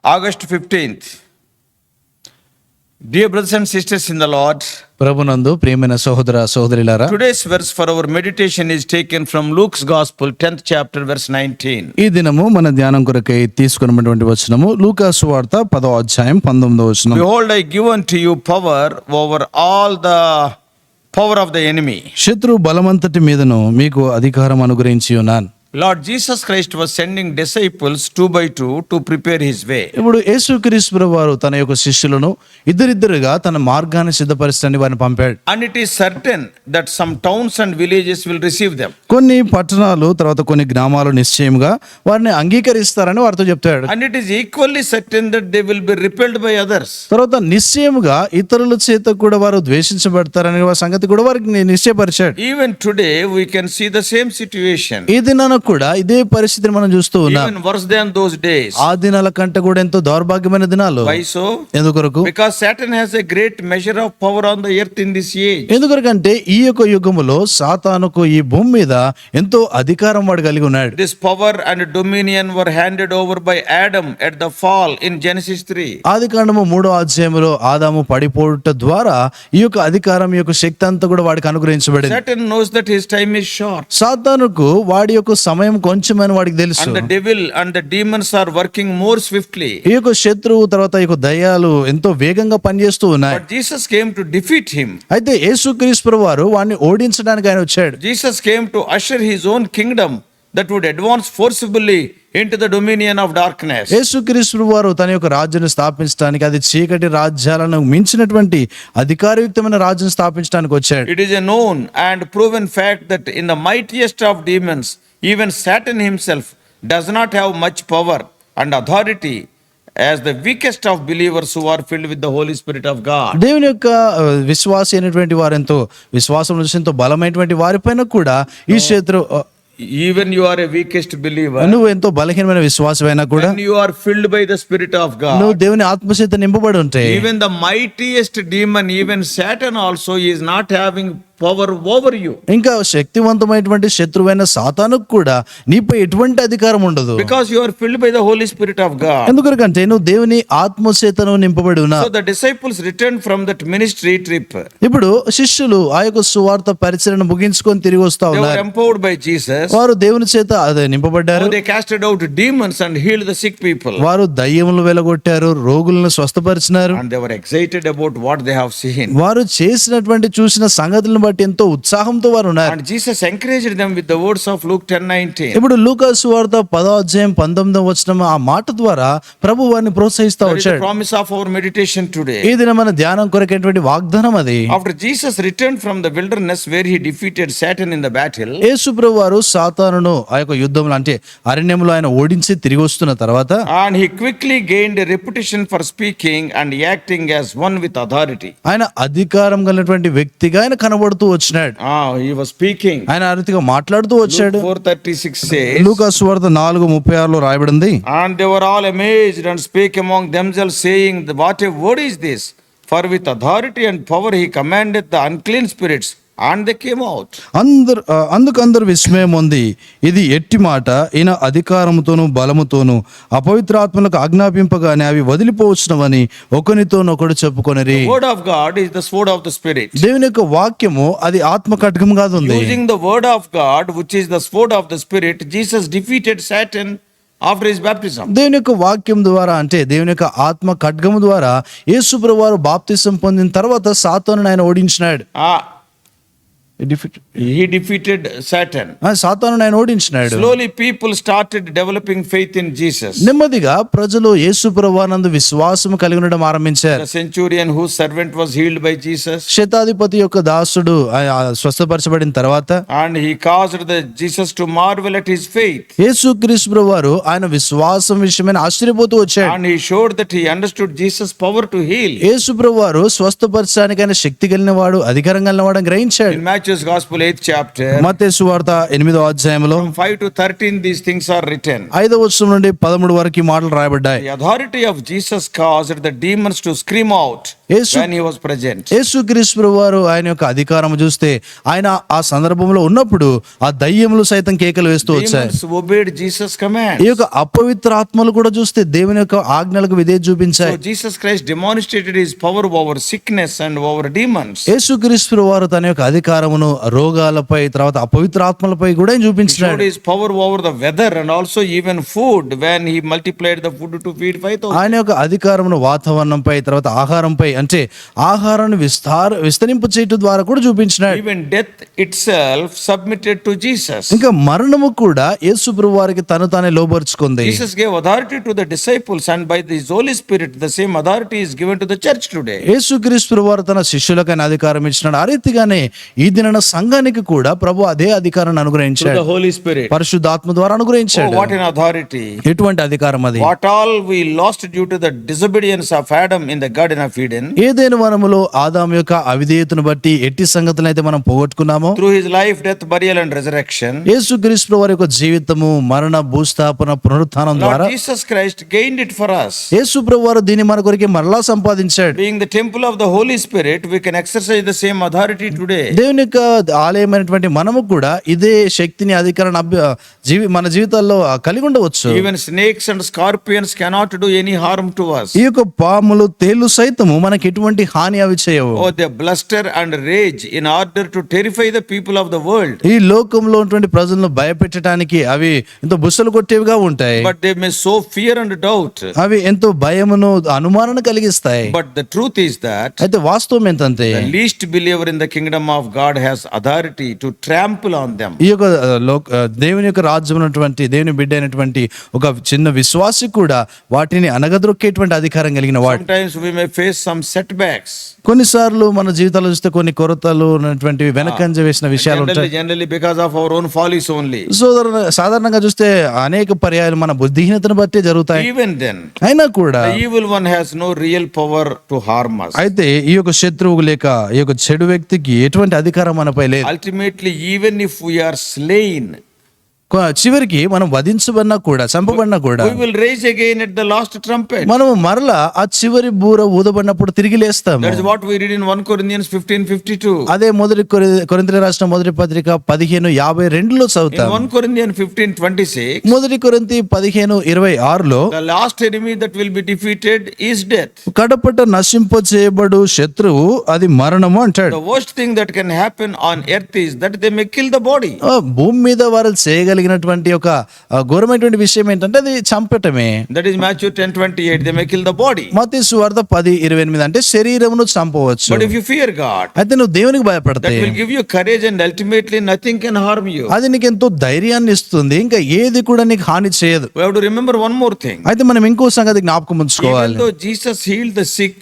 August 15th. Dear brothers and sisters in the Lord, ప్రభునందు ప్రియమైన సహోదర సహోదరులారా, today's verse for our meditation is taken from Luke's Gospel, 10th chapter, verse 19. ఈ దినము మన ధ్యానం కొరకై తీసుకున్నటువంటి వచనము లూకా సువార్త 10వ అధ్యాయం 19వ వచనం. Behold, I give unto you power over all the power of the enemy. శత్రు బలమంతటి మీదను మీకు అధికారం అనుగ్రహించి ఉన్నాను. Lord Jesus Christ was sending disciples 2 by 2 to prepare his way. ఇప్పుడు యేసుక్రీస్తు ప్రభువారు తన యొక్క శిష్యులను ఇద్దరిద్దరుగా తన మార్గాన్ని సిద్ధపరచడానికి వారిని పంపాడు. And it is certain that some towns and villages will receive them. కొన్ని పట్టణాలు తర్వాత కొన్ని గ్రామాలు నిశ్చయముగా వారిని అంగీకరిస్తారని వారితో చెప్తాడు. And it is equally certain that they will be repelled by others. తర్వాత నిశ్చయముగా ఇతరుల చేత కూడా వారు ద్వేషించబడతారనే సంగతి కూడా వారికి నిశ్చయపరిచాడు. Even today we can see the same situation. ఈ దినాన కూడా ఇదే పరిస్థితిని మనం చూస్తూ ఉన్నాం. Even worse than those days. ఆ దినాల కంటే కూడా ఎంతో దౌర్భాగ్యమైన దినాలు. Why so? ఎందుకొరకు? Because Satan has a great measure of power on the earth in this age. ఎందుకొరకంటే ఈ యొక్క యుగములో సాతానుకు ఈ భూమి మీద ఎంతో అధికారం వాడు కలిగి ఉన్నాడు. This power and dominion were handed over by Adam at the fall in Genesis 3. ఆదికాండము 3వ అధ్యాయములో ఆదాము పడిపోవుట ద్వారా ఈ యొక్క అధికారం, ఈ యొక్క శక్తి అంతా కూడా వాడికి అనుగ్రహించబడింది. Satan knows that his time is short. సాతానుకు వాడి యొక్క సమయం కొంచెమని వాడికి తెలుసు. And the devil and the demons are working more swiftly. ఈ యొక్క శత్రువు తర్వాత ఈ యొక్క దయ్యాలు ఎంతో వేగంగా పనిచేస్తూ ఉన్నాయి. But Jesus came to defeat him. అయితే యేసుక్రీస్తు ప్రభువారు వాడిని ఓడించడానికి ఆయన వచ్చాడు. Jesus came to usher his own kingdom that would advance forcibly into the dominion of darkness. యేసుక్రీస్తు ప్రభువారు తన యొక్క రాజ్యాన్ని స్థాపించడానికి, అది చీకటి రాజ్యాలను మించినటువంటి అధికారయుక్తమైన రాజ్యం స్థాపించడానికి వచ్చాడు. It is a known and proven fact that in the mightiest of demons, even Satan himself does not have much power and authority as the weakest of believers who are filled with the Holy Spirit of God. దేవుని యొక్క విశ్వాసి అయినటువంటి వారెంతో విశ్వాసం నుంచి ఎంతో బలమైనటువంటి వారిపైన కూడా ఈ శత్రు, Even you are a weakest believer, నువ్వు ఎంతో బలహీనమైన విశ్వాసమైనా కూడా when you are filled by the Spirit of నువ్వు God, దేవుని ఆత్మచేత నింపబడి ఉంటే, even the mightiest demon, even Satan also is not having power over you. ఇంకా శక్తివంతమైనటువంటి శత్రువైన సాతానుకు కూడా నీపై ఎటువంటి అధికారం ఉండదు. Because you are filled by the Holy Spirit of God. ఎందుకంటే నువ్వు దేవుని ఆత్మచేతను నింపబడి ఉన్నావు. So the disciples returned from that ministry trip. ఇప్పుడు శిష్యులు ఆ యొక్క సువార్త పరిచర్యను ముగించుకొని తిరిగి వస్తా They were ఉన్నారు. empowered by Jesus. వారు దేవుని చేత అదే నింపబడ్డారు. They casted out demons and healed the sick people. వారు దయ్యములు వెలగొట్టారు, రోగులను స్వస్థపరిచినారు. And they were excited about what they have seen. వారు చేసినటువంటి చూసిన సంగతులను బట్టి ఎంతో ఉత్సాహంతో వారు ఉన్నారు. And Jesus encouraged them with the words of Luke 10:19. ఇప్పుడు లూకా సువార్త 10వ అధ్యాయం 19వ వచనం ఆ మాట ద్వారా ప్రభు వారిని ప్రోత్సహిస్తా That is the వచ్చాడు. promise of our meditation today. ఈ దిన మన ధ్యానం కొరకైనటువంటి వాగ్దానం అది. After Jesus returned from the wilderness where he defeated Satan in the battle, యేసు ప్రభు వారు సాతానును ఆ యొక్క యుద్ధంలో అంటే అరణ్యంలో ఆయన ఓడించి తిరిగి వస్తున్న తర్వాత and he quickly gained a reputation for speaking and acting as one with authority. ఆయన అధికారం కలిగినటువంటి వ్యక్తిగా ఆయన కనబడుతూ వచ్చినాడు. He was speaking. ఆయన ఆ రీతిగా మాట్లాడుతూ వచ్చాడు. Luke 4:36 says, లూకా సువార్త 4:36లో రాయబడింది. and they were all amazed and spake among themselves, saying, what a word is this? For with authority and power he commanded the unclean spirits, and they came out. అందుకందరు విస్మయం ఉంది. ఇది ఎట్టి మాట, ఈయన అధికారముతోను బలముతోను అపవిత్రాత్మలకు ఆజ్ఞాపింపగానే అవి వదిలిపోవచ్చునవని ఒకనితోనొకడు చెప్పుకొనిరి. The word of God is the sword of the spirit. దేవుని యొక్క వాక్యము అది ఆత్మ ఖడ్గముగా ఉంది. Using the word of God, which is the sword of the spirit, Jesus defeated Satan after his baptism. దేవుని యొక్క వాక్యం ద్వారా అంటే దేవుని యొక్క ఆత్మ ఖడ్గము ద్వారా యేసు ప్రభువారు బాప్తిసం పొందిన తర్వాత సాతానును ఆయన ఓడించినాడు. He defeated Satan. సాతానును ఆయన ఓడించినాడు. Slowly people started developing faith in Jesus. నెమ్మదిగా ప్రజలు యేసు ప్రభువానందు విశ్వాసం కలిగి ఉండడం ఆరంభించారు. The centurion whose servant was healed by Jesus, శతాధిపతి యొక్క దాసుడు స్వస్థపరచబడిన తర్వాత and he caused Jesus to marvel at his faith. యేసుక్రీస్తు ప్రభువారు ఆయన విశ్వాసం విషయమైన ఆశ్చర్యపోతూ వచ్చాడు. And he showed that he understood Jesus' power to heal. యేసు ప్రభువారు స్వస్థపరచడానికి ఆయన శక్తి కలిగిన వాడు, అధికారం కలిగిన వాడు గ్రహించాడు. In Matthew Matthew's Gospel, 8th chapter, మత్తయి సువార్త 8వ అధ్యాయంలో from 5 to 13, these things are written. 5వ వచనం నుండి 13 వరకు ఈ మాటలు రాయబడ్డాయి. The authority of Jesus caused the demons to scream out when he was present. యేసుక్రీస్తు వారు ఆయన యొక్క అధికారం చూస్తే ఆయన ఆ సందర్భంలో ఉన్నప్పుడు ఆ దయ్యములు సైతం కేకలు వేస్తూ వచ్చాయి. Demons obeyed Jesus' command. ఈ యొక్క అపవిత్ర ఆత్మలు కూడా చూస్తే దేవుని యొక్క ఆజ్ఞలకు విధేయత చూపించాయి. So Jesus Christ demonstrated his power over sickness and over demons. యేసుక్రీస్తు వారు తన యొక్క అధికారమును రోగాలపై తర్వాత అపవిత్ర ఆత్మలపై కూడా ఆయన He చూపించాడు. showed his power over the weather and also even food when he multiplied the food to feed 5,000. ఆయన యొక్క అధికారమును వాతావరణంపై తర్వాత ఆహారంపై అంటే ఆహారాన్ని విస్తరింప చేయటం ద్వారా కూడా చూపించినాడు. Even death itself submitted to Jesus. ఇంకా మరణము కూడా యేసు ప్రభువు వారికి తను తానే లోబర్చుకుంది. Jesus gave authority to the disciples, and by his Holy Spirit the same authority is given to the church today. యేసుక్రీస్తు వారు తన శిష్యులకైనా అధికారం ఇచ్చినాడు. ఆ రీతిగానే ఈ దిన సంఘానికి కూడా ప్రభు అదే అధికారాన్ని Through అనుగ్రహించాడు. the Holy Spirit. పరిశుద్ధాత్మ ద్వారా Oh, అనుగ్రహించాడు. what an authority. ఎటువంటి అధికారం అది? What all we lost due to the disobedience of Adam in the Garden of Eden. ఏదైనా వనములో ఆదాము యొక్క అవిధేయతను బట్టి ఎట్టి సంగతులను అయితే మనం పోగొట్టుకున్నామో, Through his life, death, burial and resurrection, యేసుక్రీస్తు వారి యొక్క జీవితము, మరణ, భూస్థాపన, పునరుత్థానం ద్వారా Lord Jesus Christ gained it for us. యేసు ప్రభు వారు దీన్ని మన కొరికి మరలా సంపాదించాడు. Being the temple of the Holy Spirit, we can exercise the same authority today. దేవుని యొక్క ఆలయమైనటువంటి మనము కూడా ఇదే శక్తిని అధికారాన్ని మన జీవితాల్లో కలిగి ఉండవచ్చు. Even snakes and scorpions cannot do any harm to us. ఈ యొక్క పాములు, తేళ్లు సైతము మనకి ఎటువంటి హాని అవి చేయవు. Oh, they bluster and rage in order to terrify the people of the world. ఈ లోకంలో ఉన్నటువంటి ప్రజలను భయపెట్టడానికి అవి ఎంతో బుసలు కొట్టేవిగా ఉంటాయి. But they may sow fear and doubt. అవి ఎంతో భయమును, అనుమానాన్ని కలిగిస్తాయి. But the truth is that అయితే వాస్తవం ఏంటంటే the least believer in the kingdom of God has authority to trample on them. ఈ యొక్క దేవుని యొక్క రాజ్యం ఉన్నటువంటి దేవుని బిడ్డ అయినటువంటి ఒక చిన్న విశ్వాసి కూడా వాటిని అనగదొక్కేటువంటి అధికారం కలిగిన వాడు. Sometimes we may face some setbacks. కొన్నిసార్లు మన జీవితాల్లో చూస్తే కొన్ని కొరతలు ఉన్నటువంటివి వెనకంజ వేసిన విషయాలు ఉంటాయి. Generally because of our own follies only. సాధారణంగా చూస్తే అనేక పర్యాయాలు మన బుద్ధిహీనతను బట్టి జరుగుతాయి. Even then, అయినా కూడా the evil one has no real power to harm us. అయితే ఈ యొక్క శత్రువు లేక ఈ యొక్క చెడు వ్యక్తికి ఎటువంటి అధికారం మనపై లేదు. Ultimately, even if we are slain, చివరికి మనం వధించబడినా కూడా, చంపబడినా కూడా, we will rise again at the last trumpet. మనము మరలా ఆ చివరి బూర ఊదబడినప్పుడు తిరిగి లేస్తాము. That is what we read in 1 Corinthians 15:52. అదే మొదటి కొరింథీయుల రాసిన మొదటి పత్రిక 15:52లో In చదువుతాం. 1 Corinthians 15:26, మొదటి కొరింథీ 15:26లో the last enemy that will be defeated is death. కడపట నశింప చేయబడు శత్రువు అది మరణము అంటాడు. The worst thing that can happen on earth is that they may kill the body. భూమి మీద వారు చేయగలిగినటువంటి ఒక ఘోరమైనటువంటి విషయం ఏంటంటే అది చంపటమే. That is Matthew 10:28. They may kill the body. మత్తయి సువార్త 10:28 అంటే శరీరమును చంపవచ్చు. But if you fear God, అయితే నువ్వు దేవునికి that భయపడితే will give you courage and ultimately nothing can harm you. అది నీకు ఎంతో ధైర్యాన్ని ఇస్తుంది. ఇంకా ఏది కూడా నీకు హాని చేయదు. We have to remember one more thing. అయితే మనం ఇంకో సంగతి జ్ఞాపకం ఉంచుకోవాలి. Even though Jesus healed the sick,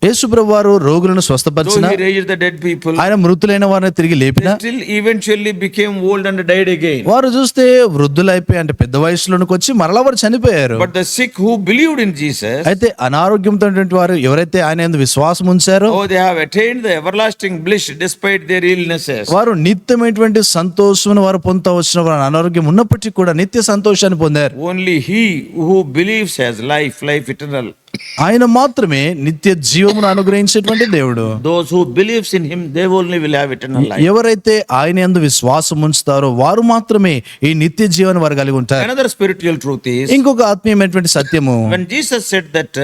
యేసు ప్రభువు వారు రోగులను though స్వస్థపరిచిన, he raised the dead people, ఆయన మృతులైన వారిని తిరిగి లేపిన, they still eventually became old and died again. వారు చూస్తే వృద్ధులైపోయి అంటే పెద్ద వయసులోనికి వచ్చి మరలా వారు చనిపోయారు. But the sick who believed in Jesus, అయితే అనారోగ్యంతో ఉన్నటువంటి వారు ఎవరైతే ఆయన యందు విశ్వాసం ఉంచారో oh, they have attained the everlasting bliss despite their illnesses. వారు నిత్యమైనటువంటి సంతోషమును వారు పొందుతూ వచ్చిన వారు అనారోగ్యం ఉన్నప్పటికీ కూడా నిత్య సంతోషాన్ని పొందారు. Only he who believes has life eternal. ఆయన మాత్రమే నిత్య జీవమును అనుగ్రహించేటువంటి దేవుడు. Those who believes in him, they only will have eternal life. ఎవరైతే ఆయన యందు విశ్వాసం ఉంచుతారో వారు మాత్రమే ఈ నిత్య జీవాన్ని వారు కలిగి ఉంటారు. Another spiritual truth is, ఇంకొక ఆత్మీయమైనటువంటి సత్యము, when Jesus said that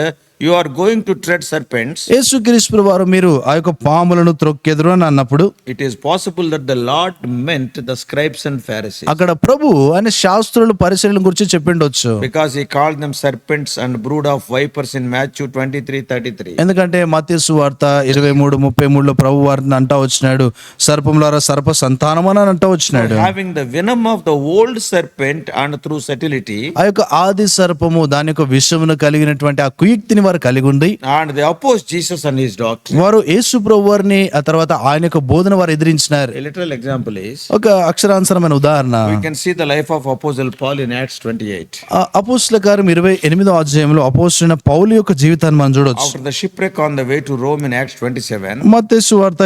you are going to tread serpents, యేసుక్రీస్తు వారు మీరు ఆ యొక్క పాములను త్రొక్కెదరు అని అన్నప్పుడు it is possible that the Lord meant the scribes and Pharisees, అక్కడ ప్రభు ఆయన శాస్త్రులు పరిశీలన గురించి చెప్పిండొచ్చు. because he called them serpents and brood of vipers in Matthew 23:33. ఎందుకంటే మత్తయి సువార్త 23:33లో ప్రభు వారిని అంటా వచ్చినాడు, సర్పములారా సర్ప సంతానం అని అంటా వచ్చినాడు. Having the venom of the old serpent and through subtlety, ఆ యొక్క ఆది సర్పము దాని యొక్క విషమును కలిగినటువంటి ఆ కుయుక్తిని వారు కలిగి ఉండి and they opposed Jesus and his doctrine. వారు యేసు ప్రభు వారిని ఆ తర్వాత ఆయన యొక్క బోధన వారు ఎదిరించినారు. A literal example is, ఒక అక్షరాంశరమైన ఉదాహరణ we can see the life of Apostle Paul in Acts 28. అపోస్తలుల కార్యం 28వ అధ్యాయంలో అపోస్తలుడైన పౌలు యొక్క జీవితాన్ని మనం చూడొచ్చు. After the shipwreck on the way to Rome in Acts 27, మత్తయి సువార్త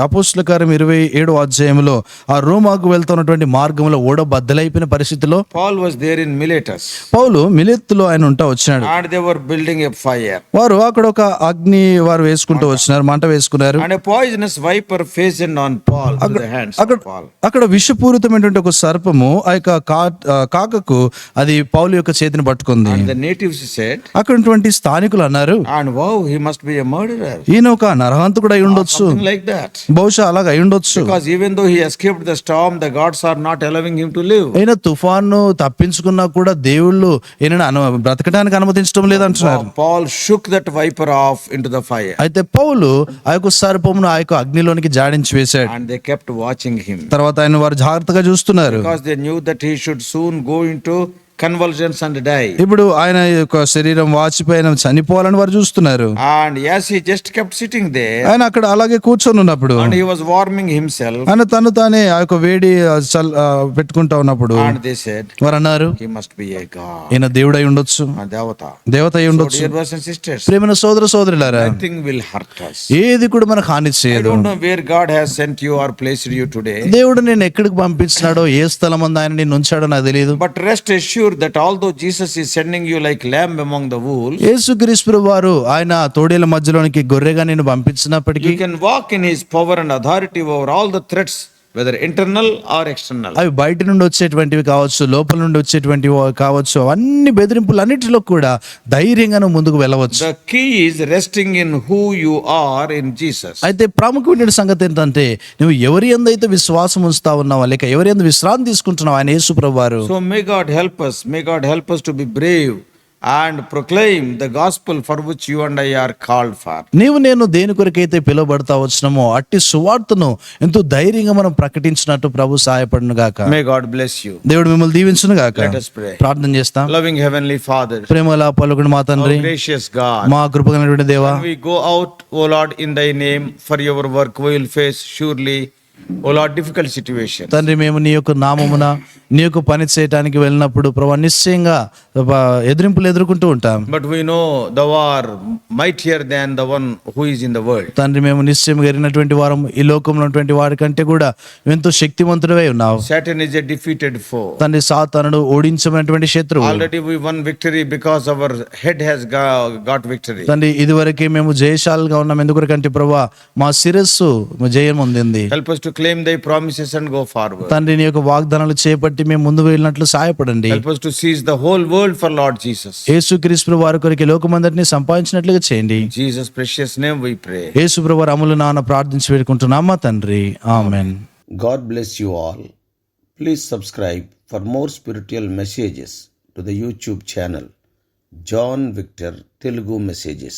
అపోస్తలుల కార్యం 27వ అధ్యాయంలో ఆ రోమాకు వెళ్తున్నటువంటి మార్గంలో ఓడ బద్దలైపోయిన పరిస్థితిలో Paul was there in Miletus, పౌలు మిలెత్తులో ఆయన ఉంటా వచ్చినాడు. and they were building a fire, వారు అక్కడ ఒక అగ్ని వారు వేసుకుంటూ వచ్చినారు, మంట వేసుకున్నారు. and a poisonous viper fastened on Paul through the hands of Paul. అక్కడ విషపూరితమైనటువంటి ఒక సర్పము ఆ యొక్క కాకకు అది పౌలు యొక్క చేతిని పట్టుకుంది. And the natives said, అక్కడ ఉన్నటువంటి స్థానికులు అన్నారు, and wow, he must be a murderer, ఈయన ఒక నరహంతకుడు అయి ఉండొచ్చు, something like that. బహుశా అలాగ అయి ఉండొచ్చు. Because even though he escaped the storm, the gods are not allowing him to live. అయినా తుఫాను తప్పించుకున్నా కూడా దేవుళ్ళు ఈయనను బ్రతకడానికి అనుమతించడం లేదంటున్నారు. Paul shook that viper off into the fire, అయితే పౌలు ఆ యొక్క సర్పమును ఆ యొక్క అగ్నిలోనికి జాడించి వేశాడు. and they kept watching him, తర్వాత ఆయన వారు జాగ్రత్తగా చూస్తున్నారు. because they knew that he should soon go into convulsions and die. ఇప్పుడు ఆయన యొక్క శరీరం వాచిపోయిన చనిపోవాలని వారు చూస్తున్నారు. And yes, he just kept sitting there, ఆయన అక్కడ అలాగే కూర్చొని ఉన్నప్పుడు and he was warming himself, ఆయన తను తానే ఆ యొక్క వేడి పెట్టుకుంటా ఉన్నప్పుడు and they said, వారు అన్నారు, he must be a god, ఈయన దేవుడై ఉండొచ్చు, a devata. దేవత అయి So ఉండొచ్చు. dear brothers and sisters, ప్రేమైన సోదర సోదరులారా, nothing will hurt us. ఏది కూడా మనకు హాని I చేయదు. don't know where God has sent you or placed you today, దేవుడు నేను ఎక్కడికి పంపించినాడో ఏ స్థలం అందు ఆయన నిన్ను ఉంచాడో నాకు తెలియదు. but rest assured that although Jesus is sending you like lamb among the wolves, యేసుక్రీస్తు వారు ఆయన తోడేల మధ్యలోనికి గొర్రెగా నేను పంపించినప్పటికీ you can walk in his power and authority over all the threats, whether internal or external. అవి బయట నుండి వచ్చేటువంటివి కావచ్చు, లోపల నుండి వచ్చేటువంటివి కావచ్చు, అన్ని బెదిరింపులన్నిటిలో కూడా ధైర్యంగా ముందుకు వెళ్ళవచ్చు. The key is resting in who you are in Jesus. అయితే ప్రాముఖ్యమైన సంగతి ఏంటంటే నువ్వు ఎవరి యందైతే విశ్వాసం ఉంచుతా ఉన్నావా, లేక ఎవరి యందు విశ్రాంతి తీసుకుంటున్నావు, ఆయన యేసు ప్రభువారు. So may God help us. May God help us to be brave and proclaim the gospel for which you and I are called for. నీవు నేను దేని కొరకైతే పిలువబడతా వచ్చినామో అట్టి సువార్తను ఎంతో ధైర్యంగా మనం ప్రకటించినట్టు ప్రభు సహాయపడును గాక. May God bless you. దేవుడు మిమ్మల్ని దీవించును గాక. Let us pray. ప్రార్థన చేస్తాం. Loving heavenly Father, ప్రేమలా పలుకుని మా our తండ్రి, gracious God, మా కృపగలటువంటి దేవా, when we go out, O Lord, in thy name for your work, we will face surely, O Lord, difficult situations. తండ్రి మేము నీ యొక్క నామమున నీ యొక్క పని చేయడానికి వెళ్ళినప్పుడు ప్రభు నిశ్చయంగా ఎదిరింపులు ఎదుర్కొంటూ ఉంటాం. But we know thou art mightier than the one who is in the world. తండ్రి మేము నిశ్చయంగా ఎరిగినటువంటి వారం, ఈ లోకంలో ఉన్నటువంటి వారి కంటే కూడా ఎంతో శక్తివంతుడివై ఉన్నావు. Satan is a defeated foe. తండ్రి సాతానుడు ఓడించమైనటువంటి శత్రువు. Already we won victory because our head has got victory. తండ్రి ఇదివరకే మేము జయశాలుగా ఉన్నాం, ఎందుకంటే ప్రభా మా శిరస్సు జయం పొందింది. Help us to claim thy promises and go forward. తండ్రి నీ యొక్క వాగ్దానాలు చేపట్టి మేము ముందుకు వెళ్ళినట్లు సహాయపడండి. Help us to seize the whole world for Lord Jesus. యేసుక్రీస్తు వారి కొరకు లోకమందరినీ సంపాదించినట్లుగా చేయండి. In Jesus' precious name we pray. యేసు ప్రభు అమలు నాన్న ప్రార్థించి వేడుకుంటున్నాం మా తండ్రి, ఆమేన్. God bless you all. Please subscribe for more spiritual messages to the YouTube channel John Victor Telugu Messages.